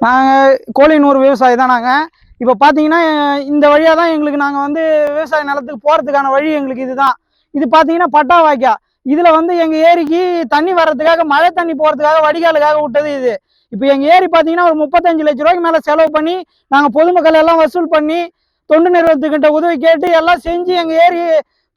நாங்கள் கோழினூர் விவசாயி தான். நாங்கள் இப்போ பார்த்தீங்கன்னா இந்த வழியாக தான் எங்களுக்கு நாங்கள் வந்து விவசாய நிலத்துக்கு போகிறதுக்கான வழி எங்களுக்கு இதுதான். இது பார்த்தீங்கன்னா பட்டா வாய்க்கா. இதில் வந்து எங்கள் ஏரிக்கு தண்ணி வர்றதுக்காக மழை தண்ணி போகிறதுக்காக வடிகாலுக்காக விட்டது இது. இப்போ எங்கள் ஏரி பார்த்தீங்கன்னா ஒரு 35 லட்ச ரூபாய்க்கு மேலே செலவு பண்ணி நாங்கள் பொதுமக்கள் எல்லாம் வசூல் பண்ணி தொண்டு நிறுவனத்துக்கிட்ட உதவி கேட்டு எல்லாம் செஞ்சு எங்கள் ஏரி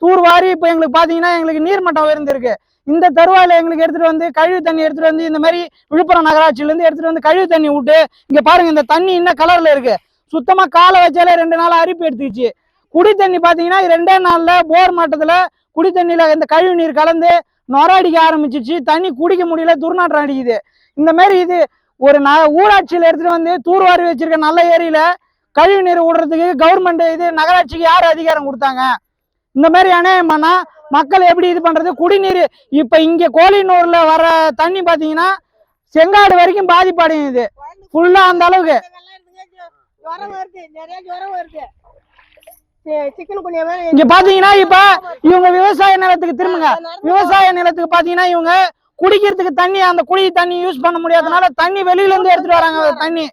தூர்வாரி இப்போ எங்களுக்கு பார்த்தீங்கன்னா எங்களுக்கு நீர்மட்டம் உயர்ந்திருக்கு. இந்த தருவாயில் எங்களுக்கு எடுத்துகிட்டு வந்து கழிவு தண்ணி எடுத்துகிட்டு வந்து இந்த மாதிரி விழுப்புரம் நகராட்சியிலேருந்து எடுத்துகிட்டு வந்து கழிவு தண்ணி விட்டு இங்கே பாருங்கள் இந்த தண்ணி இன்னும் கலரில் இருக்குது. சுத்தமாக காலை வச்சாலே 2 நாள் அரிப்பு எடுத்துக்கிச்சு. குடி தண்ணி பார்த்தீங்கன்னா 2 நாளில் போர் மட்டத்தில் குடி தண்ணியில் இந்த கழிவு நீர் கலந்து நொர அடிக்க ஆரம்பிச்சிச்சு. தண்ணி குடிக்க முடியல, துர்நாற்றம் அடிக்குது. இந்த மாதிரி இது ஒரு ஊராட்சியில் எடுத்துகிட்டு வந்து தூர்வாரி வச்சிருக்க நல்ல ஏரியில் கழிவு நீர் விடுறதுக்கு கவர்மெண்ட் இது நகராட்சிக்கு யார் அதிகாரம் கொடுத்தாங்க? இந்த மாதிரி அநியாயம் பண்ணா மக்கள் எப்படி இது பண்றது? குடிநீர் இப்ப இங்க கோழினூர்ல வர தண்ணி பாத்தீங்கன்னா செங்காடு வரைக்கும் பாதிப்படையுது ஃபுல்லா. அந்த அளவுக்கு இங்க பாத்தீங்கன்னா இப்ப இவங்க விவசாய நிலத்துக்கு திரும்புங்க. விவசாய நிலத்துக்கு பாத்தீங்கன்னா இவங்க குடிக்கிறதுக்கு தண்ணி அந்த குடி தண்ணி யூஸ் பண்ண முடியாதனால தண்ணி வெளியில இருந்து எடுத்துட்டு வராங்க தண்ணி.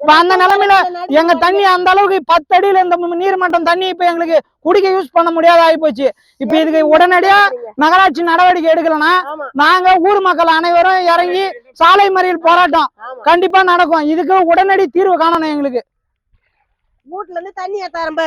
இப்ப அந்த நிலைமையில எங்க தண்ணி அந்த அளவுக்கு 10 அடியில இந்த நீர்மட்டம் தண்ணி இப்ப எங்களுக்கு குடிக்க யூஸ் பண்ண முடியாத ஆகி போச்சு. இப்ப இதுக்கு உடனடியா நகராட்சி நடவடிக்கை எடுக்கலன்னா நாங்க ஊர் மக்கள் அனைவரும் இறங்கி சாலை மறியல் போராட்டம் கண்டிப்பா நடக்கும். இதுக்கு உடனடி தீர்வு காணணும். எங்களுக்கு வீட்டுல இருந்து தண்ணி ஏத்தாரம் பாரு.